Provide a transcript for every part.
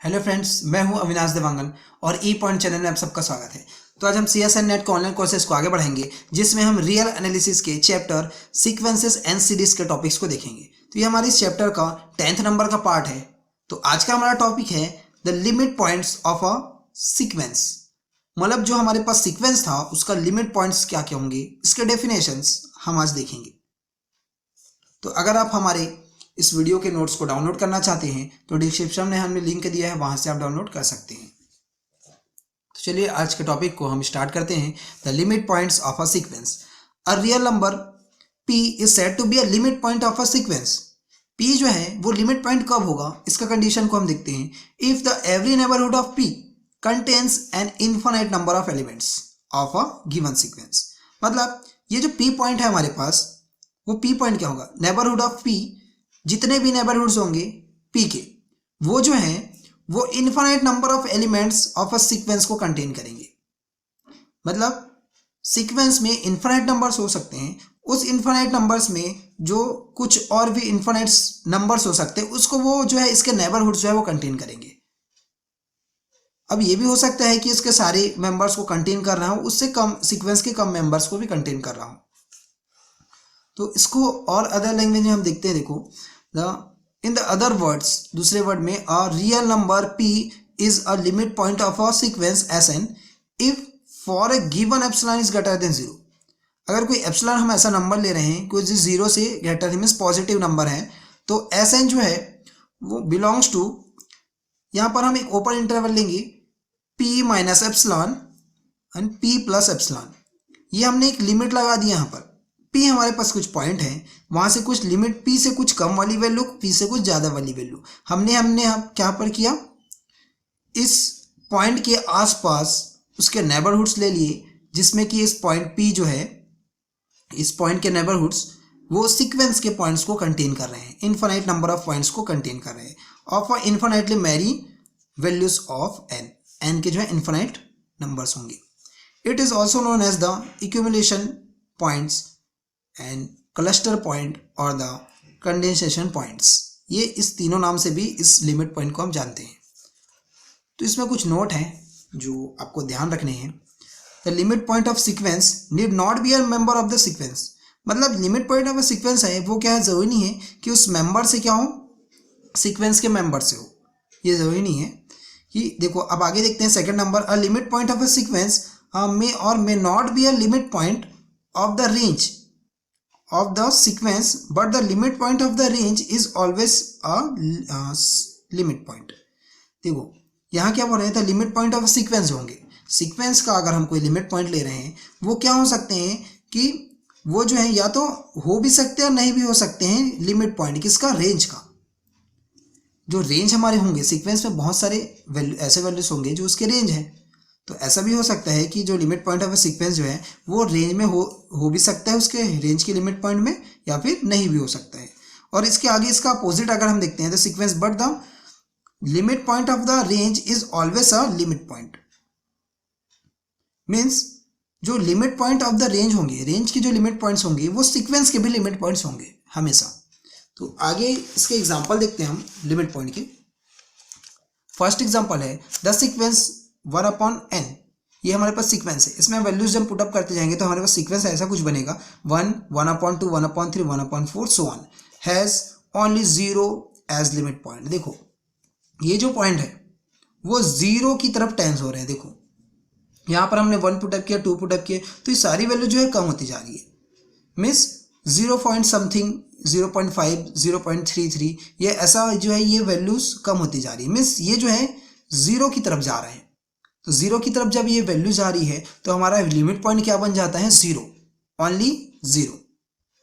Hello friends, मैं हूं अविनाश देवांगन और ई पॉइंट चैनल में आप सबका स्वागत है। तो आज हम CSN नेट के ऑनलाइन कोर्सेज को आगे बढ़ाएंगे, जिसमें हम रियल एनालिसिस के चैप्टर सीक्वेंसेस एंड सीरीज के टॉपिक्स को देखेंगे। तो ये हमारे इस चैप्टर का 10th नंबर का पार्ट है। तो आज का हमारा टॉपिक है the limit points of a sequence. मतलब जो हमारे पास सीक्वेंस था उसका लिमिट पॉइंट्स क्या क्या होंगे, इसके डेफिनेशंस हम आज देखेंगे। तो अगर आप हमारे इस वीडियो के नोट्स को डाउनलोड करना चाहते हैं तो डिस्क्रिप्शन में हमने लिंक दिया है, वहां से आप डाउनलोड कर सकते हैं। तो चलिए आज के टॉपिक को हम स्टार्ट करते हैं। The limit points of a sequence. A real number p is said to be a limit point of a sequence. p जो है वो लिमिट पॉइंट कब होगा, इसका कंडीशन को हम देखते हैं। If the every neighbourhood of p contains an infinite number of elements of a given sequence. मतलब ये जो p पॉइंट है हमारे पास, वो p पॉइंट क्या होगा, नेबरहुड ऑफ p, जितने भी नेबरहुड्स होंगे p के, वो जो है वो infinite number of elements of a sequence को कंटेन करेंगे। मतलब सीक्वेंस में इनफाइनाइट नंबर्स हो सकते हैं, उस इनफाइनाइट नंबर्स में जो कुछ और भी इनफाइनाइट नंबर्स हो सकते हैं, उसको वो जो है इसके नेबरहुड जो है वो कंटेन करेंगे। अब ये भी हो सकता है कि इसके सारे मेंबर्स को कंटेन कर रहा हूँ, उससे कम सीक्वेंस के कम मेंबर्स को भी कंटेन कर रहा हूँ। तो इसको और अदर लैंग्वेज में हम देखते हैं। देखो, the in the other words, दूसरे वर्ड में, अ real number p is a limit point of a sequence Sn if for a given epsilon is greater than zero. अगर कोई एप्सिलॉन हम ऐसा नंबर ले रहे हैं कोई जीरो से ग्रेटर है, मीन्स पॉजिटिव नंबर है, तो Sn जो है वो बिलोंग्स टू, यहाँ पर हम एक ओपन इंटरवल लेंगे p minus epsilon and p plus epsilon. ये हमने एक लिमिट लगा दी यहाँ पर। p हमारे पास कुछ पॉइंट है, वहां से कुछ लिमिट, p से कुछ कम वाली वैल्यू, p से कुछ ज़्यादा वाली वैल्यू हमने क्या पर किया, इस पॉइंट के आसपास उसके नेबरहुड्स ले लिए, जिसमें कि इस पॉइंट p जो है, इस पॉइंट के नेबरहुड्स वो सीक्वेंस के पॉइंट्स को कंटेन कर रहे हैं, इनफाइनाइट नंबर ऑफ पॉइंट्स को कंटेन कर रहे हैं of a infinitely many values of n के जो है इनफाइनाइट नंबर्स होंगे। It is also known as the accumulation points and cluster point और द कंडेंसेशन पॉइंट्स। ये इस तीनों नाम से भी इस लिमिट पॉइंट को हम जानते हैं। तो इसमें कुछ नोट हैं जो आपको ध्यान रखने हैं। The limit point of sequence need not be a member of the sequence. मतलब limit point of a sequence है वो क्या है, जरूरी नहीं है कि उस मेंबर से क्या हो, सीक्वेंस के मेंबर से हो, ये जरूरी नहीं है। कि देखो अब आगे देखते हैं second number, a limit point of a sequence may or may not be a limit point of the range of the sequence, but the limit point of the range is always a limit point। देखो यहाँ क्या बोल रहे हैं, तो limit point of sequence होंगे। Sequence का अगर हम कोई लिमिट पॉइंट ले रहे हैं, वो क्या हो सकते हैं कि वो जो है या तो हो भी सकते हैं और नहीं भी हो सकते हैं। लिमिट पॉइंट किसका, रेंज का। जो रेंज हमारे होंगे सीक्वेंस में, बहुत सारे वैल्यू ऐसे वैल्यूज होंगे जो उसके रेंज है। तो ऐसा भी हो सकता है कि जो limit point of a sequence जो है वो रेंज में हो भी सकता है, उसके रेंज के लिमिट पॉइंट में, या फिर नहीं भी हो सकता है। और इसके आगे इसका अपोजिट अगर हम देखते हैं, the sequence but the limit point of the range is always a limit point. Means जो limit point of the range होंगे, रेंज की जो लिमिट पॉइंट्स होंगे, वो सीक्वेंस के भी लिमिट पॉइंट्स होंगे हमेशा। तो आगे इसके एग्जाम्पल देखते हैं हम लिमिट पॉइंट के। फर्स्ट एग्जाम्पल है द सीक्वेंस 1/n। ये हमारे पास सीक्वेंस है, इसमें वैल्यूज जब पुटअप करते जाएंगे तो हमारे पास सीक्वेंस ऐसा कुछ बनेगा 1, 1/2, 1/3, 1/4 सो on, has only 0 age limit point. देखो ये जो पॉइंट है वो 0 की तरफ टेंस हो रहे हैं। देखो यहाँ पर हमने 1 पुटअप किया, 2 पुटअप किए, तो ये सारी वैल्यू जो है कम होती जा रही है। मीन्स 0 पॉइंट समथिंग, 0.5, 0.33, ये ऐसा जो है ये वैल्यूज कम होती जा रही है। मीन्स ये जो है 0 की तरफ जा रहे हैं। तो 0 की तरफ जब ये वैल्यू जा रही है तो हमारा लिमिट पॉइंट क्या बन जाता है, 0, only 0।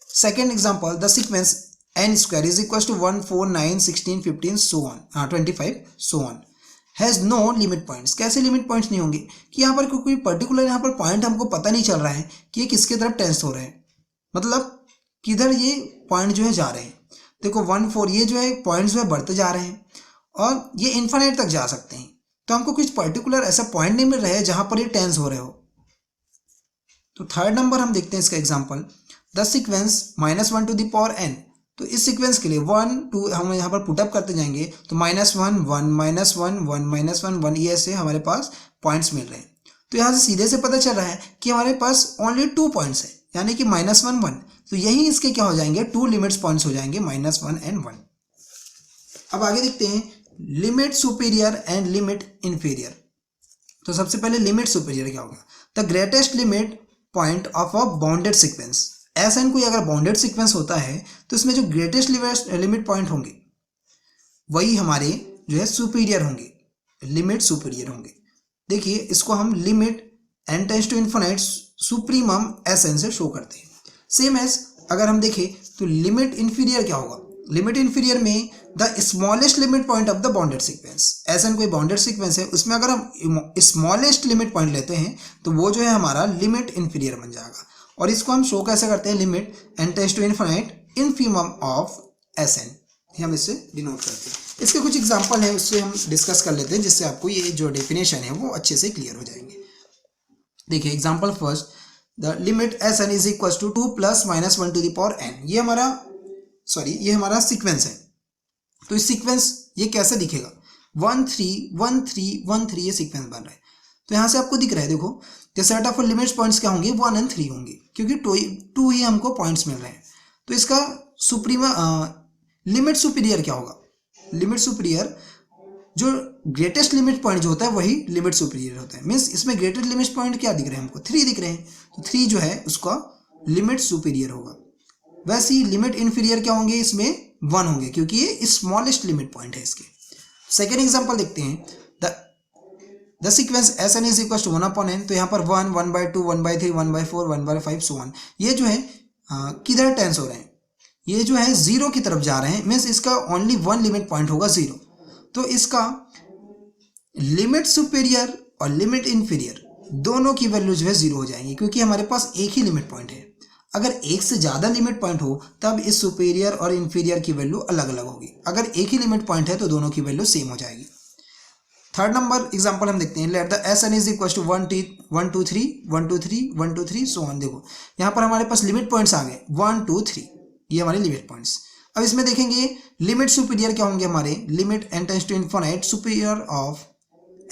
Second example, the sequence n square is equal to 1, 4, 9, 16, 15 so on, 25 so on, has no limit points. कैसे लिमिट पॉइंट्स नहीं होंगे, कि यहाँ पर कोई पर्टिकुलर यहाँ पर पॉइंट हमको पता नहीं चल रहा है कि ये किसके तरफ टेंस हो रहे हैं, मतलब किधर ये पॉइंट जो है जा रहे हैं। देखो 1, 4 ये जो है पॉइंट जो है बढ़ते जा रहे हैं और ये इन्फाइनाइट तक जा सकते हैं। तो हमको कुछ पर्टिकुलर ऐसा पॉइंट नहीं मिल रहा है जहां पर ये टेंस हो रहे हो। तो थर्ड नंबर हम देखते हैं इसका example, the sequence -1 to the power n तो इस सीक्वेंस के लिए 1 2 हम यहाँ पर पुटअप करते जाएंगे तो -1 1 -1 1 -1 1 ये ऐसे हमारे पास पॉइंट्स मिल रहे हैं। तो यहाँ से सीधे से पता चल रहा है कि हमारे पास ओनली 2 पॉइंट्स है, यानी कि -1 1। तो यही इसके क्या हो जाएंगे, 2 लिमिट्स पॉइंट्स हो जाएंगे, -1 एंड 1। अब आगे देखते हैं limit superior and limit inferior. तो सबसे पहले लिमिट सुपीरियर क्या होगा, the greatest limit point of a bounded sequence. ऐसा कोई अगर बाउंडेड सीक्वेंस होता है तो इसमें जो ग्रेटेस्ट लिमिट पॉइंट होंगे वही हमारे जो है सुपीरियर होंगे, लिमिट सुपीरियर होंगे। देखिए इसको हम limit n tends to infinite supremum Sn से शो करते हैं। सेम एज अगर हम देखें तो लिमिट इन्फीरियर क्या होगा, लिमिट इन्फीरियर में the smallest limit point of the bounded sequence. ऐसा कोई बाउंडेड सीक्वेंस है उसमें अगर हम स्मॉलेस्ट लिमिट पॉइंट लेते हैं तो वो जो है हमारा लिमिट इन्फीरियर बन जाएगा। और इसको हम शो कैसे करते हैं, limit n tends to infinite infimum of Sn, हम इससे डिनोट करते हैं। इसके कुछ एग्जांपल हैं उससे हम डिस्कस कर लेते हैं जिससे आपको ये जो डेफिनेशन है वो अच्छे से क्लियर हो जाएंगे। देखिए example first, the limit Sn is equal to 2 + -1 to the power n। ये हमारा सीक्वेंस है। तो इस सीक्वेंस ये कैसे दिखेगा, 1 3 1 3 1 3 ये सीक्वेंस बन रहा है। तो यहाँ से आपको दिख रहा है, देखो the set of limits points क्या होंगे, 1 और 3 होंगे, क्योंकि 2 ही हमको पॉइंट्स मिल रहे हैं। तो इसका लिमिट सुपीरियर क्या होगा, लिमिट सुपीरियर जो ग्रेटेस्ट लिमिट पॉइंट जो होता है वही लिमिट सुपीरियर होता है। मीन्स इसमें ग्रेटेस्ट लिमिट पॉइंट क्या दिख रहे हैं हमको, 3 दिख रहे हैं, तो 3 जो है उसका लिमिट सुपीरियर होगा। वैसे ही लिमिट इन्फीरियर क्या होंगे, इसमें 1 होंगे क्योंकि ये स्मॉलेस्ट लिमिट पॉइंट है इसके। सेकेंड एग्जाम्पल देखते हैं, the sequence Sn is equal to 1/n। तो यहाँ पर 1 1/2 1/3 1/4 1/5 सो ऑन। ये जो है किधर टेंस हो रहे हैं, ये जो है 0 की तरफ जा रहे हैं। मीन्स इसका ओनली 1 लिमिट पॉइंट होगा 0। तो इसका लिमिट सुपीरियर और लिमिट इन्फीरियर दोनों की वैल्यू जो है 0 हो जाएंगी, क्योंकि हमारे पास एक ही लिमिट पॉइंट है। अगर एक से ज़्यादा लिमिट पॉइंट हो तब इस सुपीरियर और इन्फीरियर की वैल्यू अलग अलग होगी। अगर एक ही लिमिट पॉइंट है तो दोनों की वैल्यू सेम हो जाएगी। थर्ड नंबर एग्जांपल हम देखते हैं, let the Sn is equal to 1 2 3 1 2 3 1 2 3 so on. देखो यहाँ पर हमारे पास लिमिट पॉइंट्स आ गए 1 2 3, ये हमारे लिमिट पॉइंट्स। अब इसमें देखेंगे लिमिट सुपीरियर क्या होंगे हमारे, limit n tends to infinite superior of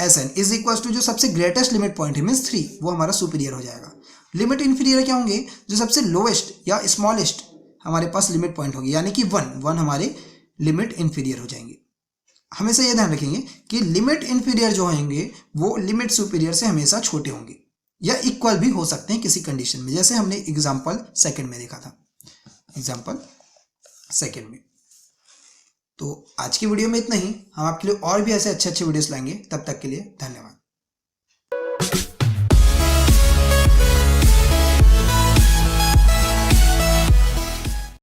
Sn is equal to जो सबसे ग्रेटेस्ट लिमिट पॉइंट है मीन्स 3, वो हमारा सुपीरियर हो जाएगा। लिमिट इन्फीरियर क्या होंगे, जो सबसे लोवेस्ट या स्मॉलेस्ट हमारे पास लिमिट पॉइंट होगी, यानी कि 1 हमारे लिमिट इन्फीरियर हो जाएंगे। हमेशा ये ध्यान रखेंगे कि लिमिट इन्फीरियर जो होंगे वो लिमिट सुपीरियर से हमेशा छोटे होंगे या इक्वल भी हो सकते हैं किसी कंडीशन में, जैसे हमने एग्जाम्पल सेकंड में देखा था, एग्जाम्पल सेकंड में। तो आज की वीडियो में इतना ही। हम आपके लिए और भी ऐसे अच्छे वीडियोस लाएंगे। तब तक के लिए धन्यवाद।